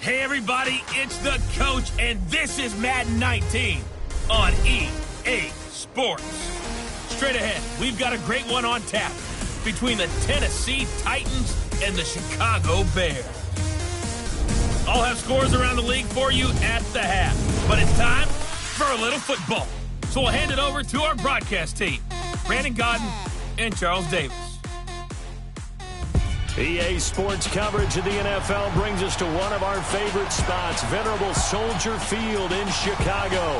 Hey everybody, it's the coach, and this is Madden 19 on EA Sports. Straight ahead, we've got a great one on tap between the Tennessee Titans and the Chicago Bears. I'll have scores around the league for you at the half, but it's time for a little football. So we'll hand it over to our broadcast team, Brandon Godden and Charles Davis. EA Sports coverage of the NFL brings us to one of our favorite spots, venerable Soldier Field in Chicago.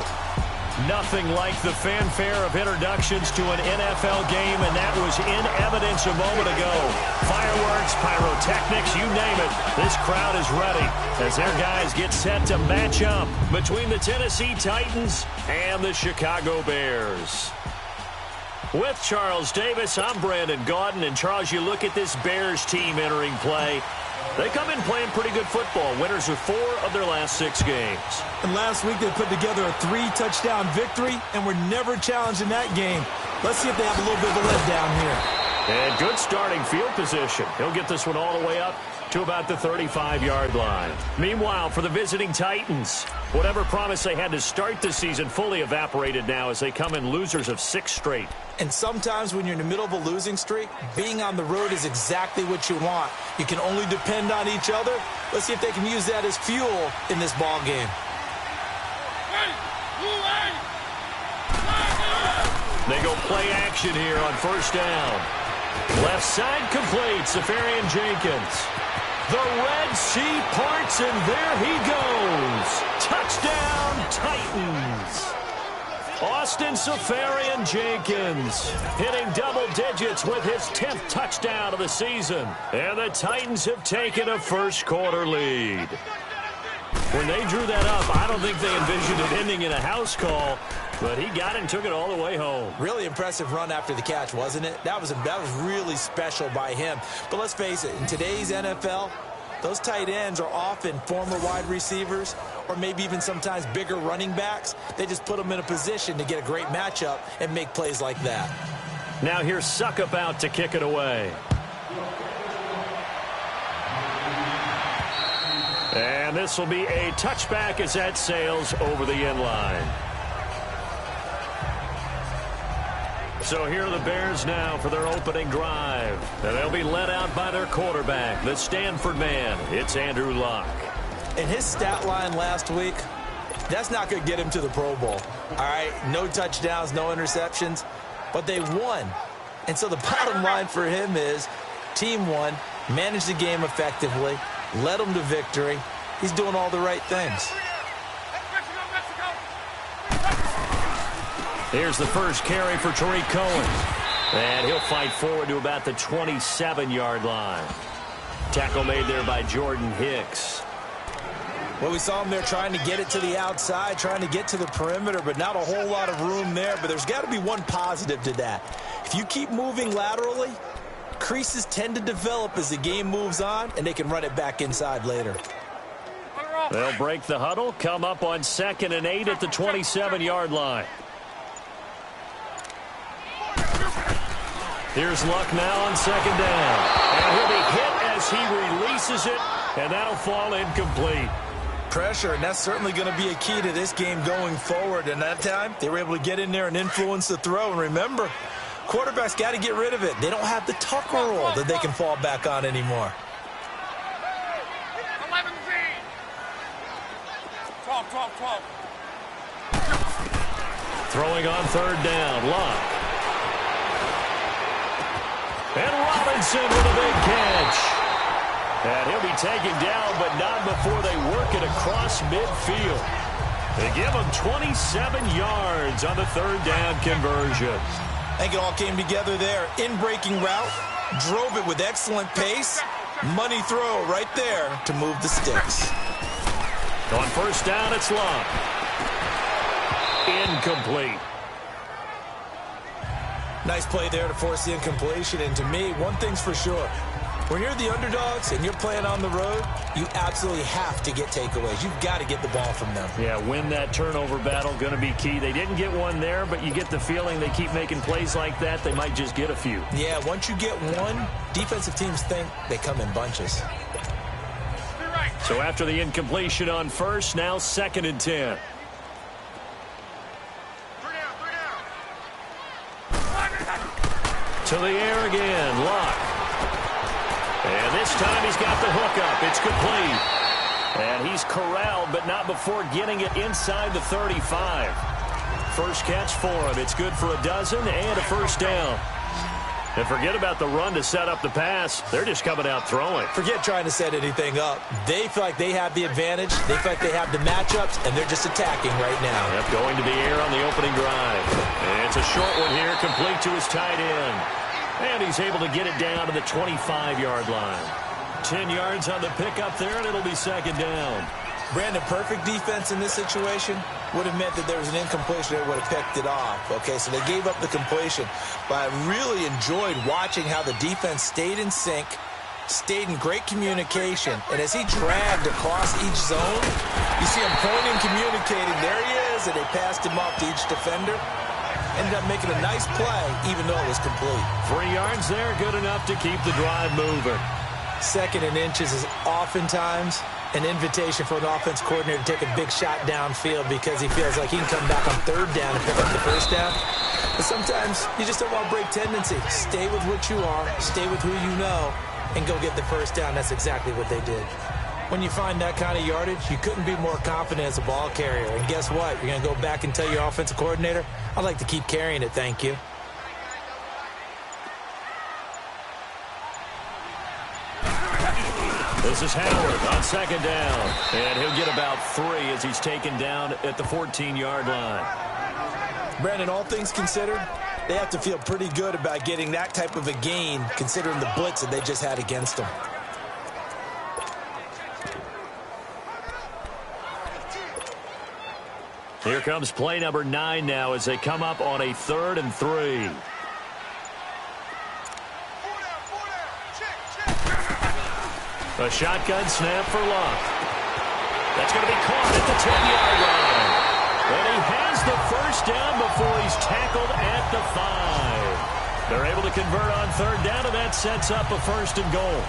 Nothing like the fanfare of introductions to an NFL game, and that was in evidence a moment ago. Fireworks, pyrotechnics, you name it. This crowd is ready as their guys get set to match up between the Tennessee Titans and the Chicago Bears. With Charles Davis, I'm Brandon Godden. And Charles, you look at this Bears team entering play. They come in playing pretty good football. Winners of 4 of their last 6 games. And last week they put together a 3-touchdown victory and were never challenged in that game. Let's see if they have a little bit of a letdown here. And good starting field position. He'll get this one all the way up to about the 35-yard line. Meanwhile, for the visiting Titans, whatever promise they had to start the season fully evaporated now as they come in losers of 6 straight. And sometimes when you're in the middle of a losing streak, being on the road is exactly what you want. You can only depend on each other. Let's see if they can use that as fuel in this ball game. They go play action here on first down. Left side complete, Safarian Jenkins. The Red Sea parts, and there he goes. Touchdown, Titans. Austin Safarian Jenkins hitting double digits with his 10th touchdown of the season. And the Titans have taken a first-quarter lead. When they drew that up, I don't think they envisioned it ending in a house call, but he got it and took it all the way home. Really impressive run after the catch, wasn't it? That was really special by him. But let's face it, in today's NFL, those tight ends are often former wide receivers or maybe even sometimes bigger running backs. They just put them in a position to get a great matchup and make plays like that. Now here's Suckup out to kick it away. And this will be a touchback as that sails over the end line. So here are the Bears now for their opening drive. And they'll be led out by their quarterback, the Stanford man. It's Andrew Luck. And his stat line last week, that's not going to get him to the Pro Bowl. All right, no touchdowns, no interceptions, but they won. And so the bottom line for him is team won, managed the game effectively, led them to victory. He's doing all the right things. Here's the first carry for Tariq Cohen. And he'll fight forward to about the 27-yard line. Tackle made there by Jordan Hicks. Well, we saw him there trying to get it to the outside, trying to get to the perimeter, but not a whole lot of room there. But there's got to be one positive to that. If you keep moving laterally, creases tend to develop as the game moves on, and they can run it back inside later. They'll break the huddle, come up on 2nd and 8 at the 27-yard line. Here's Luck now on 2nd down. And he'll be hit as he releases it, and that'll fall incomplete. Pressure, and that's certainly going to be a key to this game going forward. And that time, they were able to get in there and influence the throw. And remember, quarterbacks got to get rid of it. They don't have the Tucker roll that they can fall back on anymore. 12. Throwing on 3rd down, Luck. And Robinson with a big catch. And he'll be taken down, but not before they work it across midfield. They give him 27 yards on the 3rd down conversion. I think it all came together there. In-breaking route, drove it with excellent pace. Money throw right there to move the sticks. On 1st down, it's Luck. Incomplete. Nice play there to force the incompletion. And to me, one thing's for sure. When you're the underdogs and you're playing on the road, you absolutely have to get takeaways. You've got to get the ball from them. Yeah, win that turnover battle, going to be key. They didn't get one there, but you get the feeling they keep making plays like that, they might just get a few. Yeah, once you get one, defensive teams think they come in bunches. So after the incompletion on first, now 2nd and 10. To the air again, Luck. And this time he's got the hook up. It's complete. And he's corralled, but not before getting it inside the 35. First catch for him. It's good for a dozen and a first down. And forget about the run to set up the pass. They're just coming out throwing. Forget trying to set anything up. They feel like they have the advantage. They feel like they have the matchups, and they're just attacking right now. Yep, going to the air on the opening drive. And it's a short one here, complete to his tight end. And he's able to get it down to the 25-yard line. 10 yards on the pickup there, and it'll be 2nd down. Brandon, perfect defense in this situation would have meant that there was an incompletion that would have picked it off. Okay, so they gave up the completion. But I really enjoyed watching how the defense stayed in sync, stayed in great communication. And as he dragged across each zone, you see him pointing, communicating. There he is, and they passed him off to each defender. Ended up making a nice play, even though it was complete. 3 yards there, good enough to keep the drive moving. 2nd and inches is oftentimes an invitation for an offense coordinator to take a big shot downfield because he feels like he can come back on 3rd down and pick up the first down. But sometimes you just don't want to break tendency. Stay with what you are, stay with who you know, and go get the first down. That's exactly what they did. When you find that kind of yardage, you couldn't be more confident as a ball carrier. And guess what? You're going to go back and tell your offensive coordinator, I'd like to keep carrying it, thank you. This is Howard on 2nd down. And he'll get about 3 as he's taken down at the 14-yard line. Brandon, all things considered, they have to feel pretty good about getting that type of a gain considering the blitz that they just had against them. Here comes play number 9 now as they come up on a 3rd and 3. A shotgun snap for Luck. That's going to be caught at the 10-yard line. And he has the first down before he's tackled at the 5. They're able to convert on 3rd down, and that sets up a 1st and goal.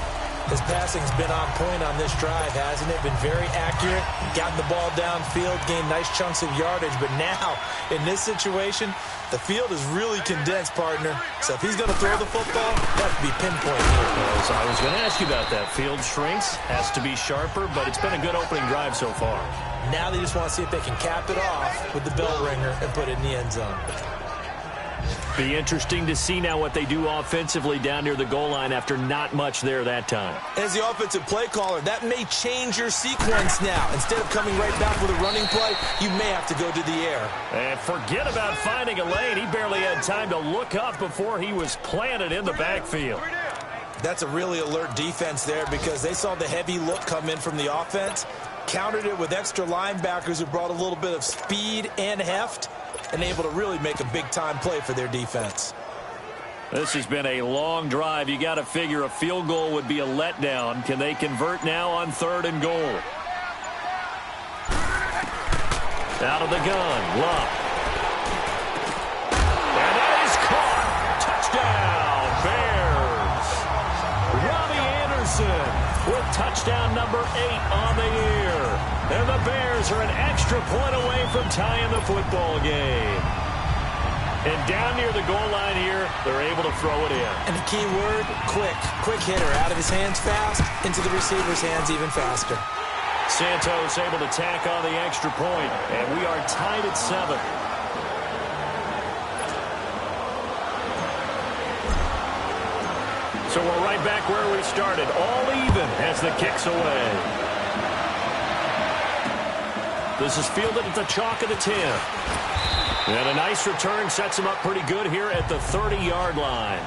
His passing's been on point on this drive, hasn't it? Been very accurate, gotten the ball downfield, gained nice chunks of yardage. But now, in this situation, the field is really condensed, partner. So if he's going to throw the football, that have to be pinpoint here. Well, so I was going to ask you about that. Field shrinks, has to be sharper, but it's been a good opening drive so far. Now they just want to see if they can cap it off with the bell ringer and put it in the end zone. Be interesting to see now what they do offensively down near the goal line after not much there that time. As the offensive play caller, that may change your sequence now. Instead of coming right back with a running play, you may have to go to the air. And forget about finding a lane. He barely had time to look up before he was planted in the backfield. That's a really alert defense there because they saw the heavy look come in from the offense, countered it with extra linebackers who brought a little bit of speed and heft, and able to really make a big-time play for their defense. This has been a long drive. You got to figure a field goal would be a letdown. Can they convert now on 3rd and goal? Out of the gun, Luck. And that is caught. Touchdown, Bears. Robbie Anderson with touchdown number 8 on the year. And the Bears are an extra point away from tying the football game. And down near the goal line here, they're able to throw it in. And the key word, quick. Quick hitter. Out of his hands fast, into the receiver's hands even faster. Santos able to tack on the extra point, and we are tied at 7. So we're right back where we started, all even as the kick's away. This is fielded at the chalk of the 10. And a nice return sets him up pretty good here at the 30-yard line.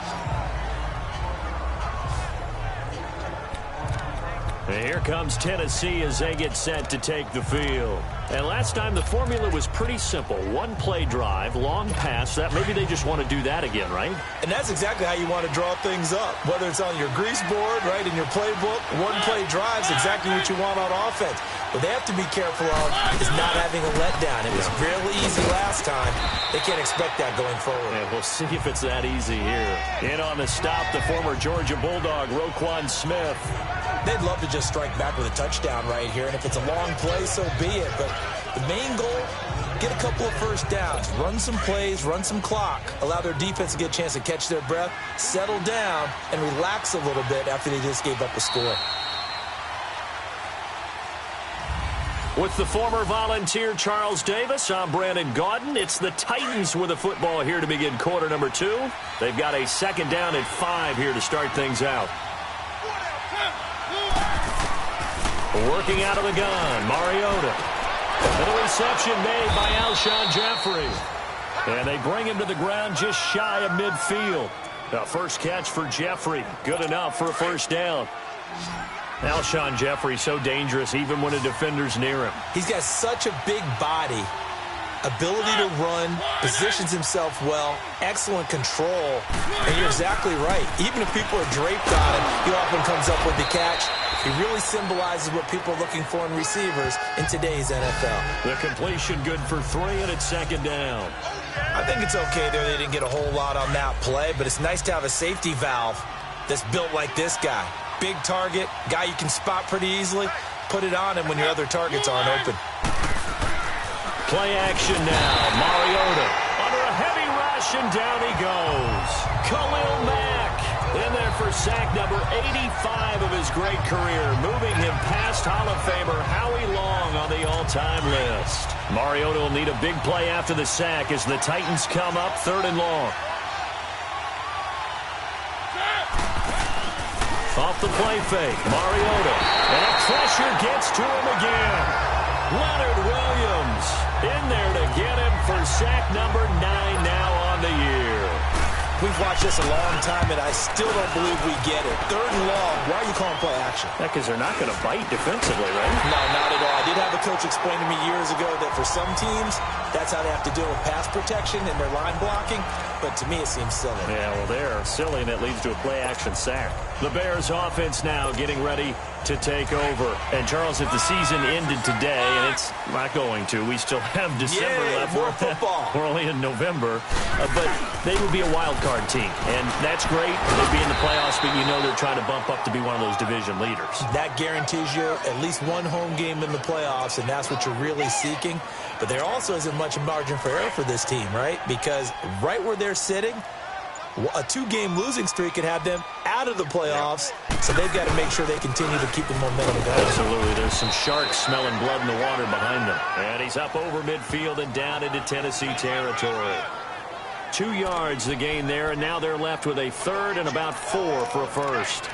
And here comes Tennessee as they get set to take the field. And last time the formula was pretty simple. One play drive, long pass. That maybe they just want to do that again, right? And that's exactly how you want to draw things up. Whether it's on your grease board, right, in your playbook, one play drive is exactly what you want on offense. What they have to be careful of is not having a letdown. It was real easy last time. They can't expect that going forward. And we'll see if it's that easy here. In on the stop, the former Georgia Bulldog, Roquan Smith. They'd love to just strike back with a touchdown right here, and if it's a long play, so be it. But the main goal, get a couple of first downs, run some plays, run some clock, allow their defense to get a chance to catch their breath, settle down, and relax a little bit after they just gave up a score. With the former Volunteer Charles Davis, I'm Brandon Gaudin. It's the Titans with the football here to begin quarter number 2. They've got a second down and 5 here to start things out. Working out of the gun, Mariota. And a reception made by Alshon Jeffrey. And they bring him to the ground just shy of midfield. The first catch for Jeffrey. Good enough for a first down. Alshon Jeffrey so dangerous even when a defender's near him. He's got such a big body, ability to run, positions himself well, excellent control. And you're exactly right. Even if people are draped on him, he often comes up with the catch. He really symbolizes what people are looking for in receivers in today's NFL. The completion good for 3, and it's second down. I think it's okay there. They didn't get a whole lot on that play, but it's nice to have a safety valve that's built like this guy. Big target, guy you can spot pretty easily. Put it on him when your other targets aren't open. Play action now. Mariota under a heavy rush, and down he goes. Khalil Mack in there for sack number 85 of his great career, moving him past Hall of Famer Howie Long on the all-time list. Mariota will need a big play after the sack as the Titans come up 3rd and long. Off the play fake, Mariota. And a pressure gets to him again. Leonard Williams in there to get him for sack number 9 now on the year. We've watched this a long time, and I still don't believe we get it. 3rd and long. Why are you calling play action? Yeah, because they're not going to bite defensively, right? No, not at all. I did have a coach explain to me years ago that for some teams, that's how they have to deal with pass protection and their line blocking. But to me, it seems silly. Yeah, well, they're silly, and it leads to a play-action sack. The Bears offense now getting ready to take over. And, Charles, if the season ended today, and it's not going to, we still have December left. More football. We're only in November. But they would be a wild card team, and that's great. They'd be in the playoffs, but you know they're trying to bump up to be one of those division leaders. That guarantees you at least one home game in the playoffs, and that's what you're really seeking. But there also isn't much margin for error for this team, right? Because right where they're sitting, a 2-game losing streak could have them out of the playoffs, so they've got to make sure they continue to keep the momentum going. Absolutely. There's some sharks smelling blood in the water behind them. And he's up over midfield and down into Tennessee territory. 2 yards the gain there, and now they're left with a 3rd and about 4 for a first.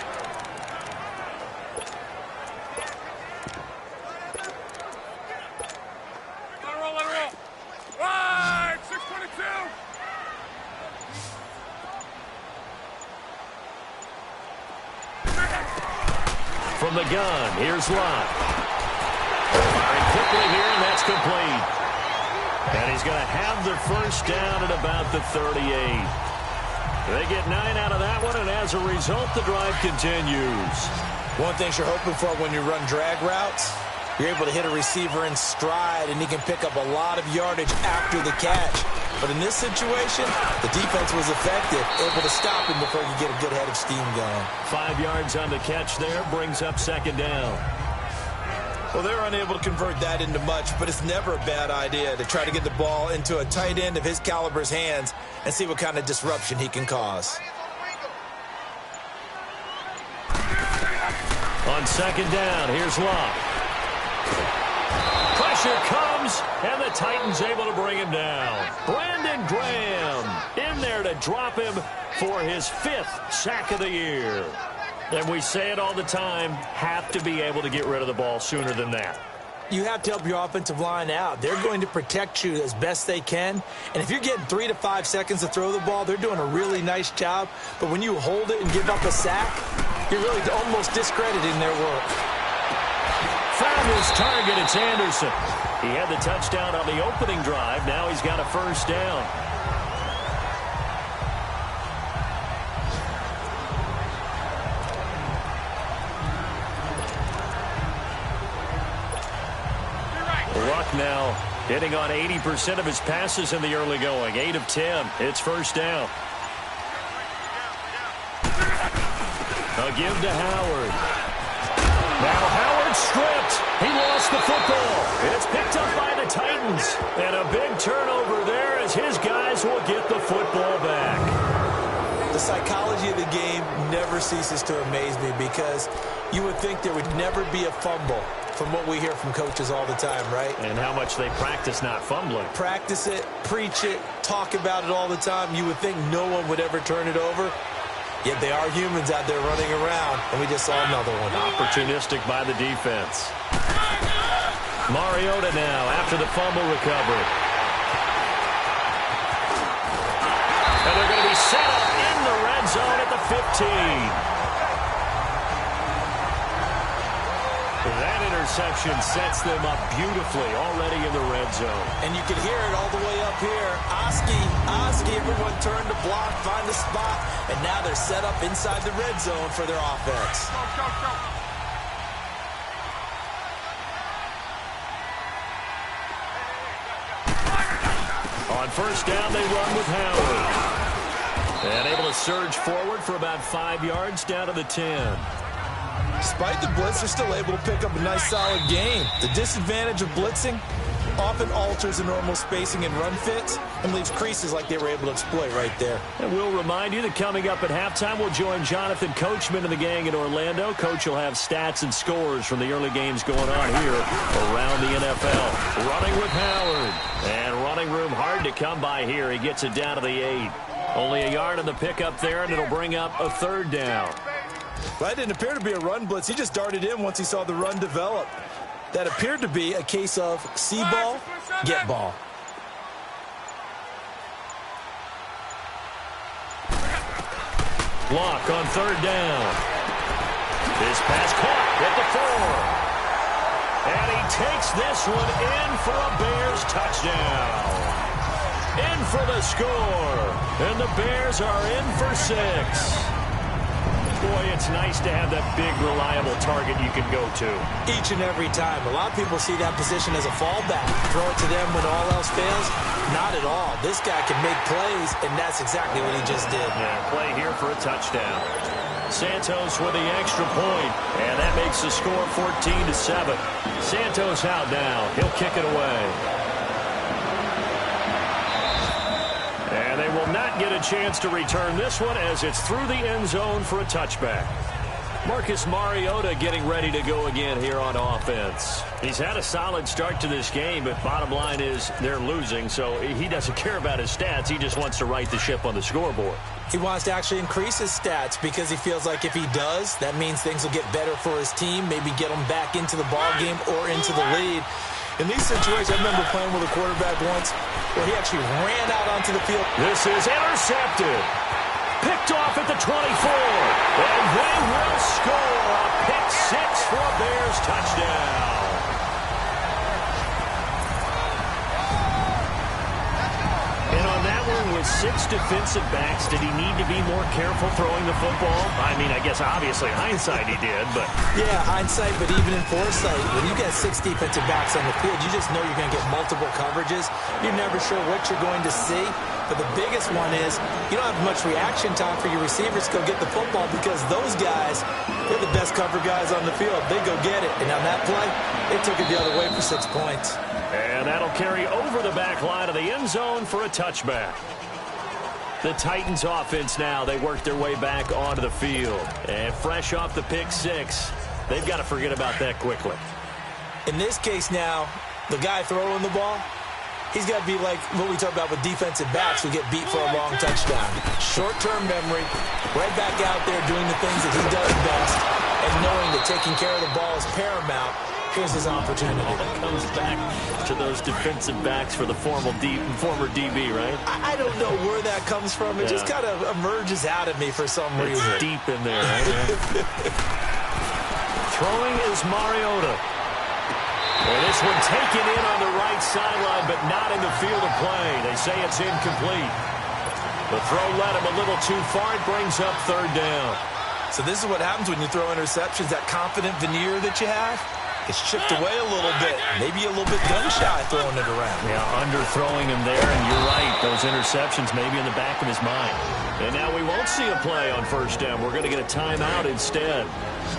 From the gun, here's Lott. Firing quickly here, and that's complete. And he's going to have the first down at about the 38. They get 9 out of that one, and as a result, the drive continues. One thing you're hoping for when you run drag routes, you're able to hit a receiver in stride, and he can pick up a lot of yardage after the catch. But in this situation, the defense was effective, able to stop him before you get a good head of steam going. 5 yards on the catch there, brings up second down. Well, they're unable to convert that into much, but it's never a bad idea to try to get the ball into a tight end of his caliber's hands and see what kind of disruption he can cause. On second down, here's Lott. Pressure comes, and the Titans able to bring him down. Brandon Graham in there to drop him for his 5th sack of the year. And we say it all the time, have to be able to get rid of the ball sooner than that. You have to help your offensive line out. They're going to protect you as best they can. And if you're getting 3 to 5 seconds to throw the ball, they're doing a really nice job. But when you hold it and give up a sack, you're really almost discrediting their work. Found his target, it's Anderson. He had the touchdown on the opening drive. Now he's got a first down. Luck now hitting on 80% of his passes in the early going. 8 of 10. It's first down. A give to Howard. gets the football. It's picked up by the Titans. And a big turnover there as his guys will get the football back. The psychology of the game never ceases to amaze me because you would think there would never be a fumble from what we hear from coaches all the time, right? And how much they practice not fumbling. Practice it, preach it, talk about it all the time. You would think no one would ever turn it over. Yet they are humans out there running around, and we just saw another one. Opportunistic by the defense. Mariota now after the fumble recovery. And they're going to be set up in the red zone at the 15. That interception sets them up beautifully already in the red zone. And you can hear it all the way up here. Oski, everyone turned to block, find a spot, and now they're set up inside the red zone for their offense. On first down, they run with Howard. And able to surge forward for about 5 yards down to the 10. Despite the blitz, they're still able to pick up a nice, solid gain. The disadvantage of blitzing often alters the normal spacing and run fits and leaves creases like they were able to exploit right there. And we'll remind you that coming up at halftime, we'll join Jonathan Coachman and the gang in Orlando. Coach will have stats and scores from the early games going on here around the NFL. Running with Howard. And running room hard to come by here. He gets it down to the 8. Only a yard on the pickup there, and it'll bring up a third down. Well, that didn't appear to be a run blitz. He just darted in once he saw the run develop. That appeared to be a case of see ball, get ball. Block on third down. This pass caught at the 4. And he takes this one in for a Bears touchdown. In for the score. And the Bears are in for 6. Boy, it's nice to have that big, reliable target you can go to. Each and every time. A lot of people see that position as a fallback. Throw it to them when all else fails. Not at all. This guy can make plays, and that's exactly what he just did. Yeah, play here for a touchdown. Santos with the extra point, and that makes the score 14-7. Santos out now. He'll kick it away. And they will not get a chance to return this one as it's through the end zone for a touchback. Marcus Mariota getting ready to go again here on offense. He's had a solid start to this game, but bottom line is they're losing, so he doesn't care about his stats. He just wants to right the ship on the scoreboard. He wants to actually increase his stats because he feels like if he does, that means things will get better for his team, maybe get them back into the ball game or into the lead. In these situations, I remember playing with a quarterback once where he actually ran out onto the field. This is intercepted. Picked off at the 24. And they will score a pick 6 for a Bears touchdown. And on that one with 6 defensive backs, did he need to be more careful throwing the football? I mean, I guess obviously hindsight he did, but... Yeah, hindsight, but even in foresight, when you get 6 defensive backs on the field, you just know you're going to get multiple coverages. You're never sure what you're going to see. But the biggest one is you don't have much reaction time for your receivers to go get the football because those guys, they're the best cover guys on the field. They go get it. And on that play, they took it the other way for 6 points. And that'll carry over the back line of the end zone for a touchback. The Titans offense now, they work their way back onto the field. And fresh off the pick 6, they've got to forget about that quickly. In this case now, the guy throwing the ball, he's got to be like what we talk about with defensive backs who get beat for a long touchdown. Short-term memory, right back out there doing the things that he does best, and knowing that taking care of the ball is paramount. Here's his opportunity. Comes back to those defensive backs for the former DB, right? I don't know where that comes from. It just kind of emerges out of me for some reason. It's deep in there, right? Throwing is Mariota. And this one taken in on the right sideline, but not in the field of play. They say it's incomplete. The throw led him a little too far. It brings up third down. So this is what happens when you throw interceptions, that confident veneer that you have. It's chipped away a little bit. Maybe a little bit gun-shy throwing it around. Yeah, underthrowing him there, and you're right. Those interceptions may be in the back of his mind. And now we won't see a play on first down. We're going to get a timeout instead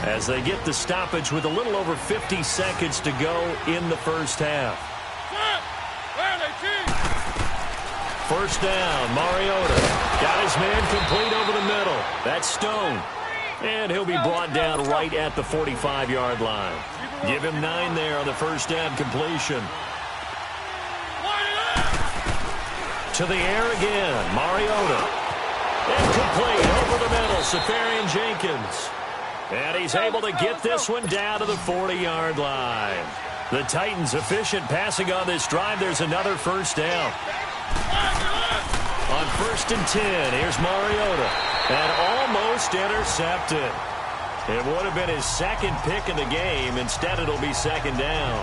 as they get the stoppage with a little over 50 seconds to go in the first half. First down, Mariota. Got his man complete over the middle. That's Stone. And he'll be brought down right at the 45-yard line. Give him 9 there on the first down completion. To the air again, Mariota. Incomplete over the middle, Safarian Jenkins. And he's able to get this one down to the 40-yard line. The Titans efficient passing on this drive. There's another first down. On 1st and 10, here's Mariota. And almost intercepted. It would have been his second pick in the game. Instead, it'll be second down.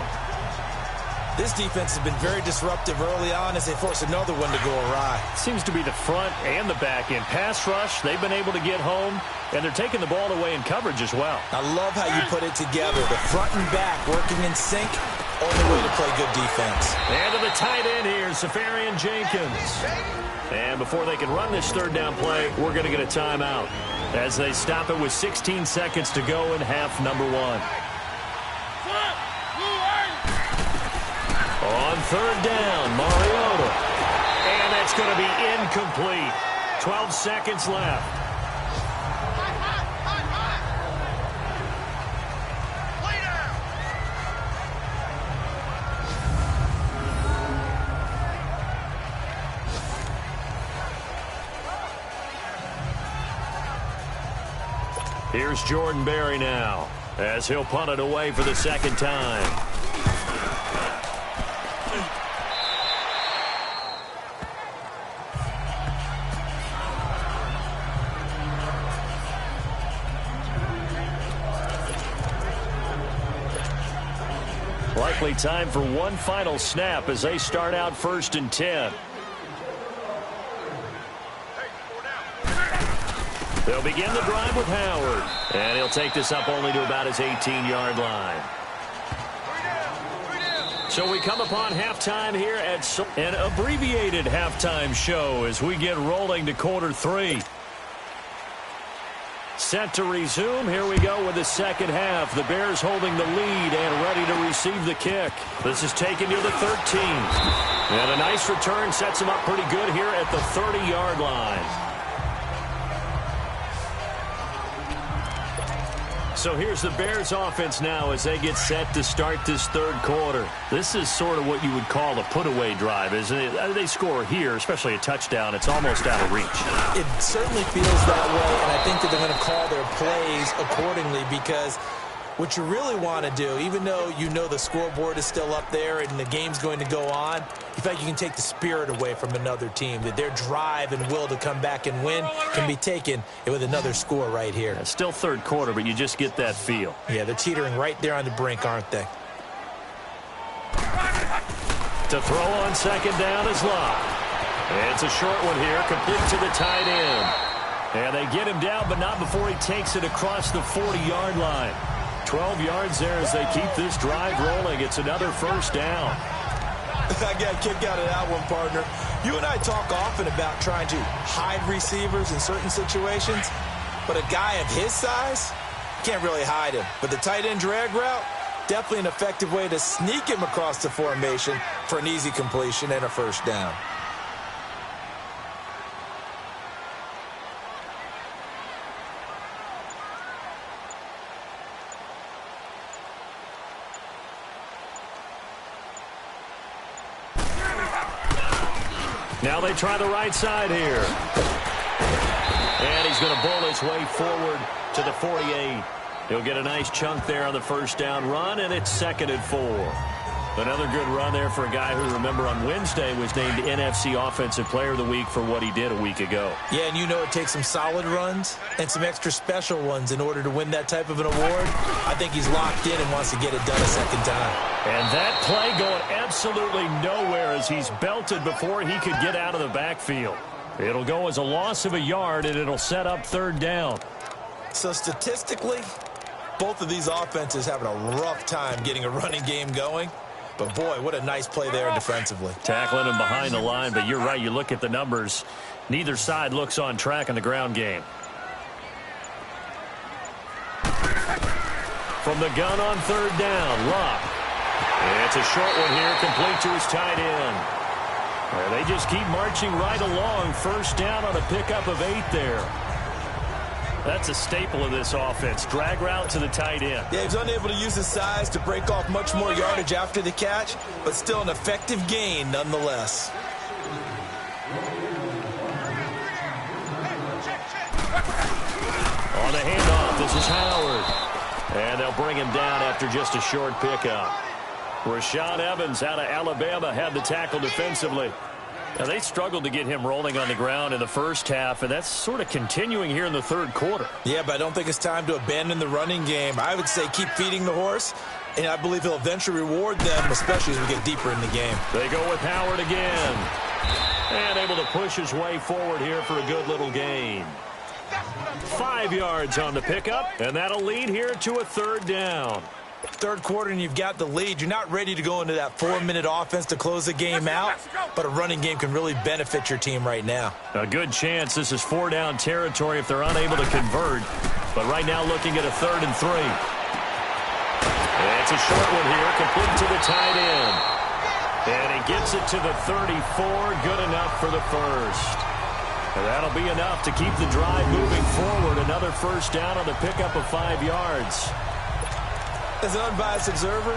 This defense has been very disruptive early on as they force another one to go awry. Seems to be the front and the back end. Pass rush, they've been able to get home, and they're taking the ball away in coverage as well. I love how you put it together. The front and back working in sync. Only way to play good defense. And to the tight end here, Safarian Jenkins. And before they can run this third down play, we're going to get a timeout as they stop it with 16 seconds to go in half number 1. On third down, Mariota. And that's going to be incomplete. 12 seconds left. Here's Jordan Berry now as he'll punt it away for the second time. Likely time for one final snap as they start out 1st and 10. They'll begin the drive with Howard. And he'll take this up only to about his 18-yard line. So we come upon halftime here at an abbreviated halftime show as we get rolling to quarter 3. Set to resume. Here we go with the second half. The Bears holding the lead and ready to receive the kick. This is taken near the 13. And a nice return sets them up pretty good here at the 30-yard line. So here's the Bears offense now as they get set to start this third quarter. This is sort of what you would call a put-away drive, isn't it? They score here, especially a touchdown. It's almost out of reach. It certainly feels that way, and I think that they're going to call their plays accordingly because what you really want to do, even though you know the scoreboard is still up there and the game's going to go on, you feel like you can take the spirit away from another team, that their drive and will to come back and win can be taken with another score right here. It's still third quarter, but you just get that feel. Yeah, they're teetering right there on the brink, aren't they? To throw on second down is Locke. It's a short one here, complete to the tight end. And they get him down, but not before he takes it across the 40-yard line. 12 yards there as they keep this drive rolling. It's another first down. I got a kick out of that one, partner. You and I talk often about trying to hide receivers in certain situations, but a guy of his size, can't really hide him. But the tight end drag route, definitely an effective way to sneak him across the formation for an easy completion and a first down. Now they try the right side here. And he's going to bowl his way forward to the 48. He'll get a nice chunk there on the first down run, and it's 2nd and 4. Another good run there for a guy who, remember, on Wednesday was named NFC Offensive Player of the Week for what he did a week ago. Yeah, and you know it takes some solid runs and some extra special ones in order to win that type of an award. I think he's locked in and wants to get it done a second time. And that play going absolutely nowhere as he's belted before he could get out of the backfield. It'll go as a loss of a yard, and it'll set up third down. So statistically, Both of these offenses having a rough time getting a running game going. But, boy, what a nice play there defensively. Tackling him behind the line, but you're right. You look at the numbers. Neither side looks on track in the ground game. From the gun on third down, Luck. It's a short one here, complete to his tight end. They just keep marching right along. First down on a pickup of 8 there. That's a staple of this offense. Drag route to the tight end. Yeah, he's unable to use his size to break off much more yardage after the catch, but still an effective gain nonetheless. On the handoff, this is Howard. And they'll bring him down after just a short pickup. Rashaan Evans out of Alabama had the tackle defensively. Now, they struggled to get him rolling on the ground in the first half, and that's sort of continuing here in the third quarter. Yeah, but I don't think it's time to abandon the running game. I would say keep feeding the horse, and I believe he'll eventually reward them, especially as we get deeper in the game. They go with Howard again. And able to push his way forward here for a good little gain. 5 yards on the pickup, and that'll lead here to a third down. Third quarter and you've got the lead. You're not ready to go into that 4-minute offense to close the game out, but a running game can really benefit your team right now. A good chance this is 4-down territory if they're unable to convert, but right now looking at a 3rd and 3. It's a short one here, complete to the tight end. And he gets it to the 34, good enough for the first. And that'll be enough to keep the drive moving forward. Another first down on the pickup of 5 yards. As an unbiased observer,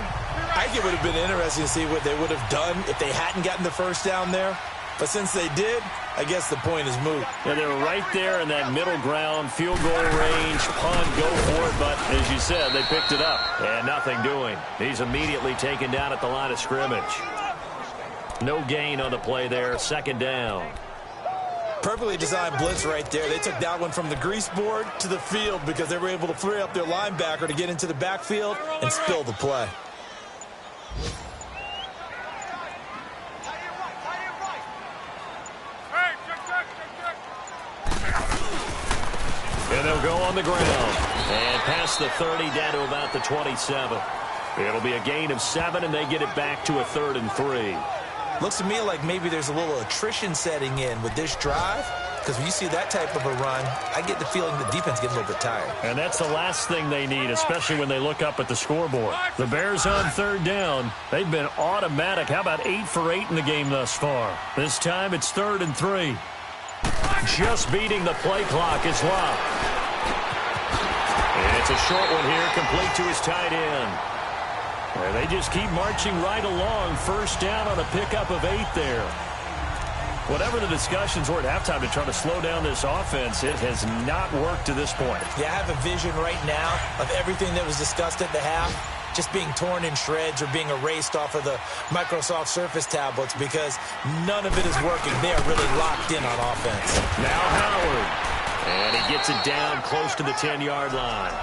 I think it would have been interesting to see what they would have done if they hadn't gotten the first down there. But since they did, I guess the point is moot. Yeah, they were right there in that middle ground, field goal range, punt, go for it. But as you said, they picked it up. And nothing doing. He's immediately taken down at the line of scrimmage. No gain on the play there, second down. Perfectly designed blitz right there. They took that one from the grease board to the field because they were able to free up their linebacker to get into the backfield and spill the play. And they'll go on the ground. And past the 30 down to about the 27. It'll be a gain of 7, and they get it back to a 3rd and 3. Looks to me like maybe there's a little attrition setting in with this drive, because when you see that type of a run, I get the feeling the defense gets a little bit tired. And that's the last thing they need, especially when they look up at the scoreboard. The Bears on third down. They've been automatic. How about 8 for 8 in the game thus far? This time it's 3rd and 3. Just beating the play clock is Luck. And it's a short one here, complete to his tight end. And they just keep marching right along. First down on a pickup of 8 there. Whatever the discussions were at halftime to try to slow down this offense, it has not worked to this point. Yeah, I have a vision right now of everything that was discussed at the half just being torn in shreds or being erased off of the Microsoft Surface tablets because none of it is working. They are really locked in on offense. Now Howard. And he gets it down close to the 10-yard line.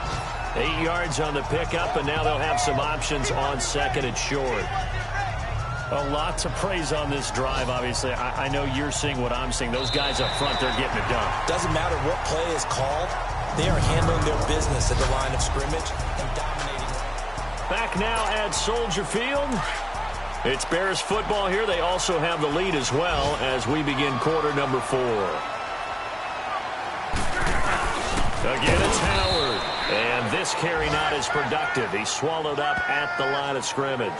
8 yards on the pickup, and now they'll have some options on second and short. Well, lots of praise on this drive, obviously. I know you're seeing what I'm seeing. Those guys up front, they're getting it done. Doesn't matter what play is called. They are handling their business at the line of scrimmage and dominating. Back now at Soldier Field. It's Bears football here. They also have the lead as well as we begin quarter number 4. Again, it's Howard. And this carry not as productive. He's swallowed up at the line of scrimmage.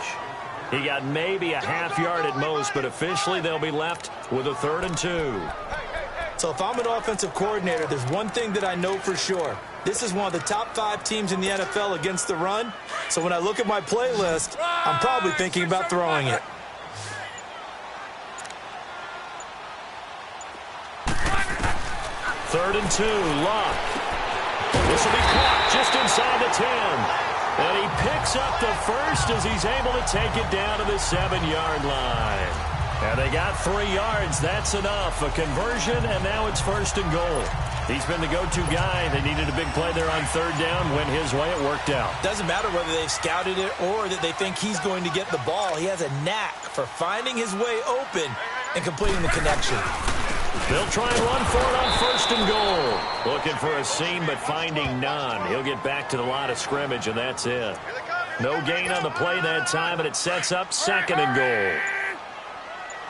He got maybe a half yard at most, but officially they'll be left with a 3rd and 2. So if I'm an offensive coordinator, there's one thing that I know for sure. This is one of the top 5 teams in the NFL against the run. So when I look at my playlist, I'm probably thinking about throwing it. Third and 2, Luck. This will be caught just inside the 10. And he picks up the first as he's able to take it down to the 7-yard line. And they got 3 yards. That's enough. A conversion, and now it's 1st and goal. He's been the go-to guy. They needed a big play there on 3rd down. Went his way. It worked out. Doesn't matter whether they've scouted it or that they think he's going to get the ball. He has a knack for finding his way open and completing the connection. They'll try and run for it on first and goal. Looking for a seam, but finding none. He'll get back to the line of scrimmage, and that's it. No gain on the play that time, and it sets up second and goal.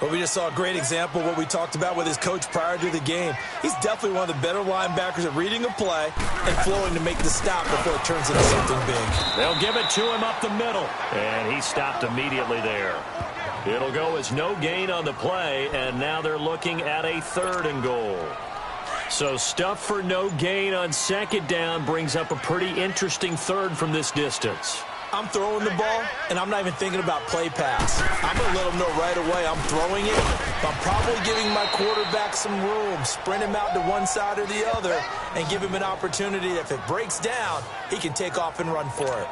Well, we just saw a great example of what we talked about with his coach prior to the game. He's definitely one of the better linebackers at reading a play and flowing to make the stop before it turns into something big. They'll give it to him up the middle, and he stopped immediately there. It'll go as no gain on the play, and now they're looking at a third and goal. So stuff for no gain on second down brings up a pretty interesting third from this distance. I'm throwing the ball, and I'm not even thinking about play pass. I'm going to let him know right away I'm throwing it. I'm probably giving my quarterback some room, sprint him out to one side or the other, and give him an opportunity. If it breaks down, he can take off and run for it.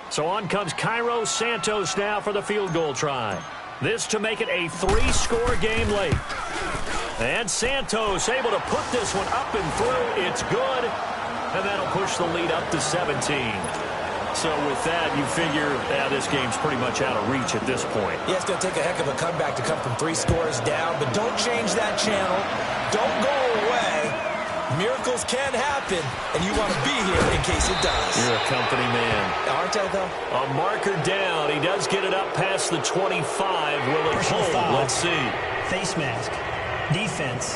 So on comes Cairo Santos now for the field goal try. This to make it a 3-score game late. And Santos able to put this one up and through. It's good, and that'll push the lead up to 17. So with that, you figure this game's pretty much out of reach at this point. Yeah, it's going to take a heck of a comeback to come from 3 scores down, but don't change that channel. Don't go away. Miracles can happen, and you want to be here in case it does. You're a company man. Aren't I, though? A marker down. He does get it up past the 25. Will it hold? Let's see. Face mask. Defense.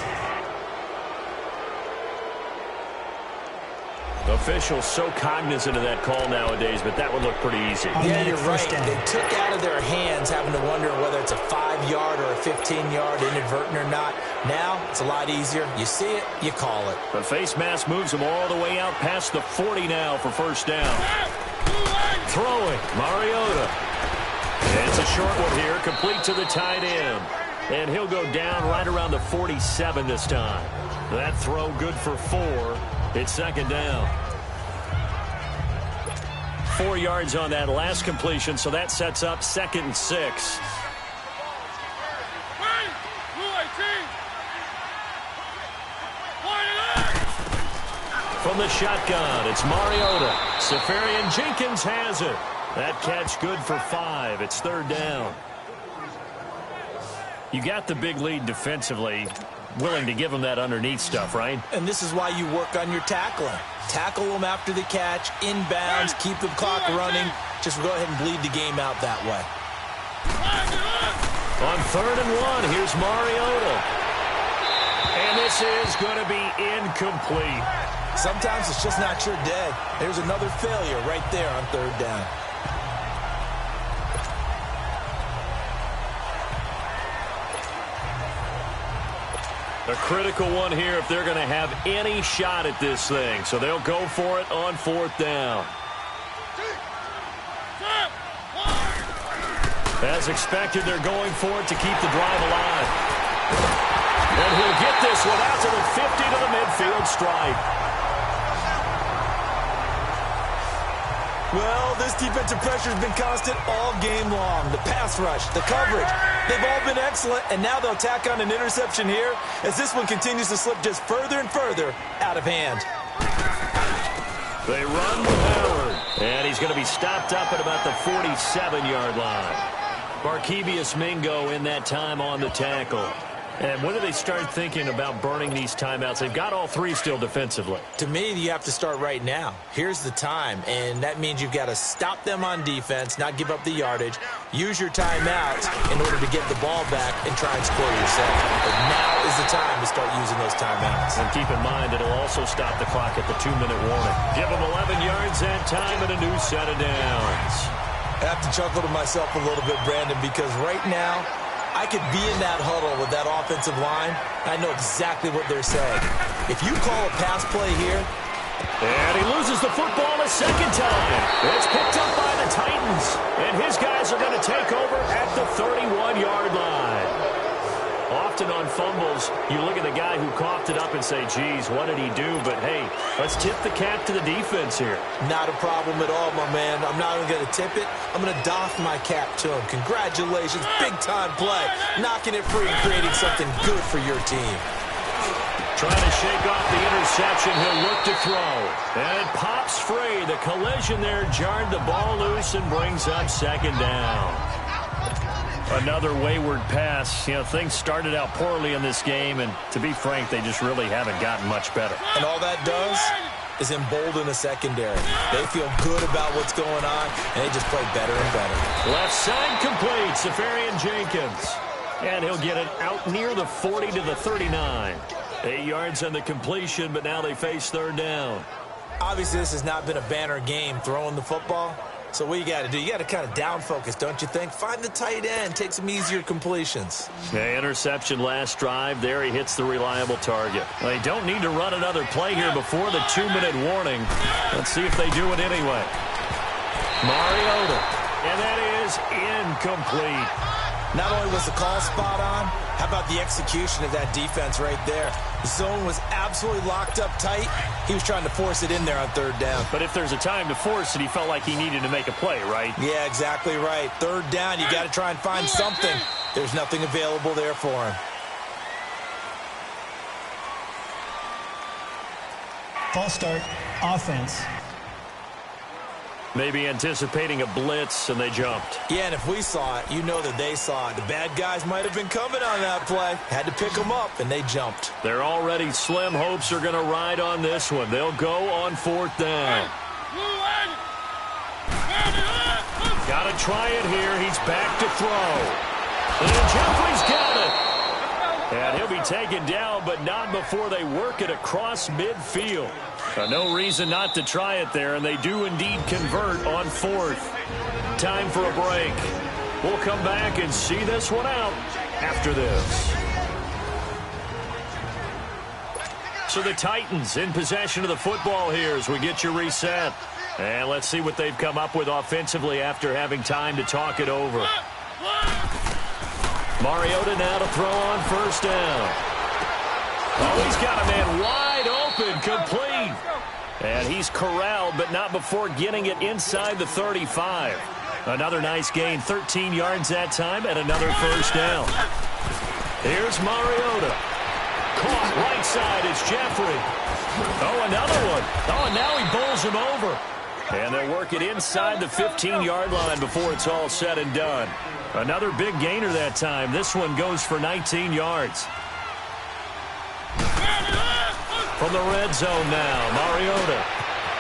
Officials so cognizant of that call nowadays, but that would look pretty easy. Yeah, you're right. They took out of their hands having to wonder whether it's a 5-yard or a 15-yard inadvertent or not. Now, it's a lot easier. You see it, you call it. The face mask moves them all the way out past the 40 now for first down. Throwing, Mariota. It's a short one here, complete to the tight end. And he'll go down right around the 47 this time. That throw good for 4. It's second down. 4 yards on that last completion, so that sets up 2nd and 6. From the shotgun, it's Mariota. Safarian Jenkins has it. That catch good for 5. It's third down. You got the big lead defensively. Willing to give them that underneath stuff, right? And this is why you work on your tackling. Tackle them after the catch, inbounds, keep the clock running. Just go ahead and bleed the game out that way. On 3rd and 1, here's Mariota. And this is going to be incomplete. Sometimes it's just not your day. There's another failure right there on 3rd down. A critical one here if they're going to have any shot at this thing. So they'll go for it on 4th down. As expected, they're going for it to keep the drive alive. And he'll get this one out to the 50 to the midfield stripe. Well, this defensive pressure has been constant all game long. The pass rush, the coverage, they've all been excellent, and now they'll tack on an interception here as this one continues to slip just further and further out of hand. They run with Howard, and he's going to be stopped up at about the 47-yard line. Barkevius Mingo in that time on the tackle. And when do they start thinking about burning these timeouts? They've got all 3 still defensively. To me, you have to start right now. Here's the time, and that means you've got to stop them on defense, not give up the yardage, use your timeouts in order to get the ball back and try and score yourself. But now is the time to start using those timeouts. And keep in mind, it'll also stop the clock at the 2-minute warning. Give them 11 yards that time and a new set of downs. I have to chuckle to myself a little bit, Brandon, because right now, I could be in that huddle with that offensive line. I know exactly what they're saying. If you call a pass play here. And he loses the football a second time. It's picked up by the Titans. And his guys are going to take over at the 31-yard line. Often on fumbles, you look at the guy who coughed it up and say, geez, what did he do? But, hey, let's tip the cap to the defense here. Not a problem at all, my man. I'm not even going to tip it. I'm going to doff my cap to him. Congratulations. Big-time play. Knocking it free and creating something good for your team. Trying to shake off the interception. He'll look to throw. And it pops free. The collision there jarred the ball loose and brings up second down. Another wayward pass. You know, things started out poorly in this game, and to be frank, they just really haven't gotten much better. And all that does is embolden the secondary. They feel good about what's going on, and they just play better and better. Left side complete, Safarian Jenkins. And he'll get it out near the 40 to the 39. 8 yards on the completion, but now they face third down. Obviously, this has not been a banner game throwing the football. So what you got to do, you got to kind of down focus, don't you think? Find the tight end, take some easier completions. Yeah, interception last drive. There he hits the reliable target. Well, they don't need to run another play here before the 2-minute warning. Let's see if they do it anyway. Mariota. And that is incomplete. Not only was the call spot on, how about the execution of that defense right there? The zone was absolutely locked up tight. He was trying to force it in there on third down. But if there's a time to force it, he felt like he needed to make a play, right? Yeah, exactly right. Third down, you got to try and find something. There's nothing available there for him. False start, offense. Maybe anticipating a blitz, and they jumped. Yeah, and if we saw it, you know that they saw it. The bad guys might have been coming on that play. Had to pick them up, and they jumped. Their already slim hopes are going to ride on this one. They'll go on fourth down. Got to try it here. He's back to throw. And Jeffrey's got it. And he'll be taken down, but not before they work it across midfield. No reason not to try it there, and they do indeed convert on fourth. Time for a break. We'll come back and see this one out after this. So the Titans in possession of the football here as we get you reset. And let's see what they've come up with offensively after having time to talk it over. Mariota now to throw on first down. Oh, he's got a man wide open, complete. And he's corralled, but not before getting it inside the 35. Another nice gain, 13 yards that time, and another first down. Here's Mariota. Caught right side, it's Jeffrey. Oh, another one. Oh, and now he bowls him over. And they'll work it inside the 15-yard line before it's all said and done. Another big gainer that time. This one goes for 19 yards. From the red zone now, Mariota.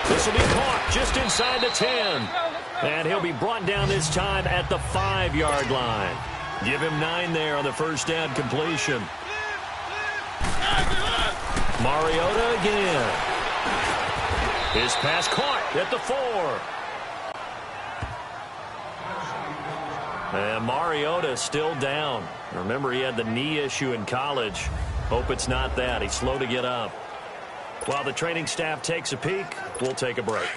This will be caught just inside the 10. And he'll be brought down this time at the 5-yard line. Give him 9 there on the first down completion. Mariota again. His pass caught at the 4. And Mariota still down. Remember, he had the knee issue in college. Hope it's not that. He's slow to get up. While the training staff takes a peek, we'll take a break.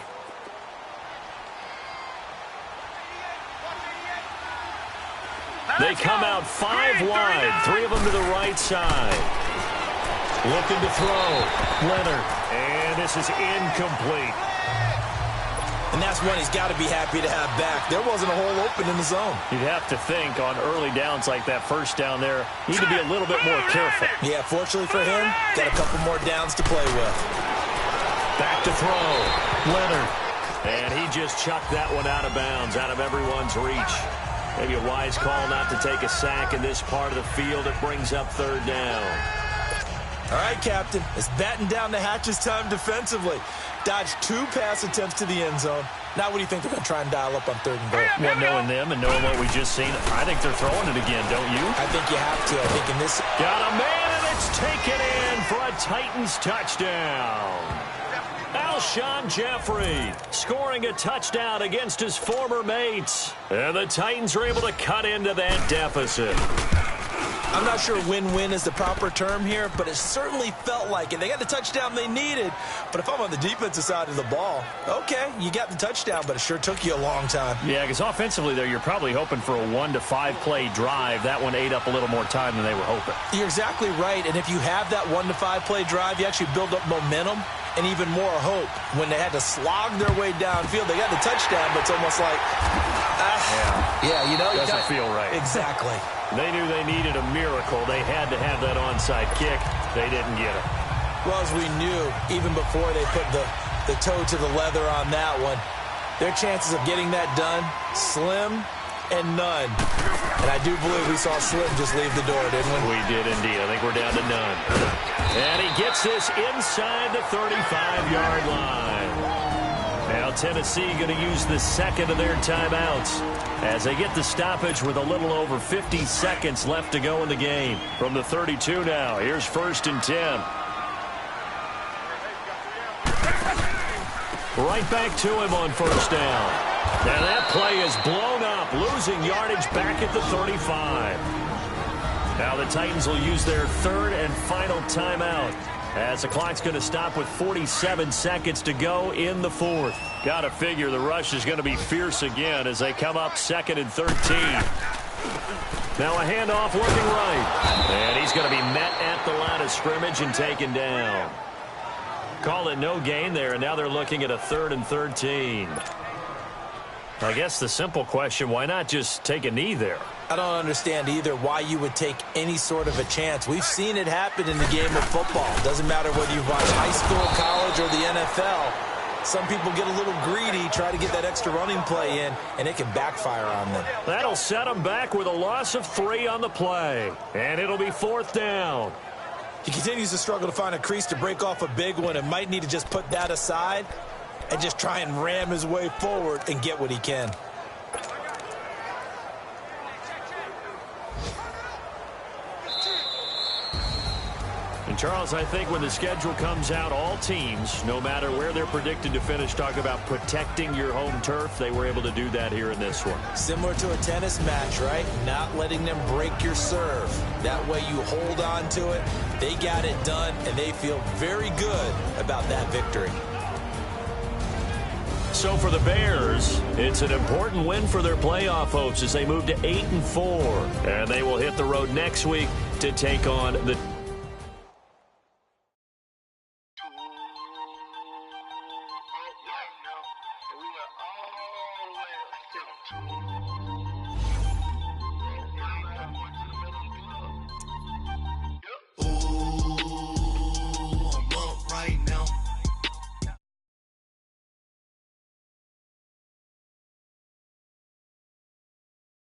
They come out 5 wide, 3 of them to the right side. Looking to throw. Leonard. And this is incomplete. And that's one he's got to be happy to have back. There wasn't a hole open in the zone. You'd have to think on early downs like that first down there, need to be a little bit more careful. Yeah, fortunately for him, got a couple more downs to play with. Back to throw. Leonard. And he just chucked that one out of bounds, out of everyone's reach. Maybe a wise call not to take a sack in this part of the field. It brings up third down. All right, Captain. It's batten down the hatches time defensively. Dodged 2 pass attempts to the end zone. Now what do you think they're going to try and dial up on third and goal? Well, knowing them and knowing what we just seen, I think they're throwing it again, don't you? I think you have to. I think in this... Got a man, and it's taken in for a Titans touchdown. Alshon Jeffrey scoring a touchdown against his former mates. And the Titans are able to cut into that deficit. I'm not sure win-win is the proper term here, but it certainly felt like it. They got the touchdown they needed, but if I'm on the defensive side of the ball, okay, you got the touchdown, but it sure took you a long time. Yeah, because offensively, there, you're probably hoping for a 1 to 5 play drive. That one ate up a little more time than they were hoping. You're exactly right, and if you have that 1 to 5 play drive, you actually build up momentum and even more hope. When they had to slog their way downfield, they got the touchdown, but it's almost like, you know, doesn't feel right. Exactly. They knew they needed a miracle. They had to have that onside kick. They didn't get it. Well, as we knew, even before they put the toe to the leather on that one, their chances of getting that done, slim and none. And I do believe we saw Slim just leave the door, didn't we? We did indeed. I think we're down to none. And he gets this inside the 35-yard line. Now Tennessee going to use the second of their timeouts as they get the stoppage with a little over 50 seconds left to go in the game. From the 32 now, here's 1st and 10. Right back to him on 1st down. And that play is blown up, losing yardage back at the 35. Now the Titans will use their 3rd and final timeout as the clock's going to stop with 47 seconds to go in the 4th. Got to figure the rush is going to be fierce again as they come up 2nd and 13. Now a handoff looking right. And he's going to be met at the line of scrimmage and taken down. Call it no gain there, and now they're looking at a 3rd and 13. I guess the simple question, why not just take a knee there? I don't understand either why you would take any sort of a chance. We've seen it happen in the game of football. Doesn't matter whether you watch high school, college, or the NFL. Some people get a little greedy, try to get that extra running play in, and it can backfire on them. That'll set them back with a loss of 3 on the play. And it'll be 4th down. He continues to struggle to find a crease to break off a big one and might need to just put that aside and just try and ram his way forward and get what he can. And Charles, I think when the schedule comes out, all teams, no matter where they're predicted to finish, talk about protecting your home turf. They were able to do that here in this one. Similar to a tennis match, right? Not letting them break your serve. That way you hold on to it. They got it done, and they feel very good about that victory. So for the Bears, it's an important win for their playoff hopes as they move to 8-4. And they will hit the road next week to take on the We are all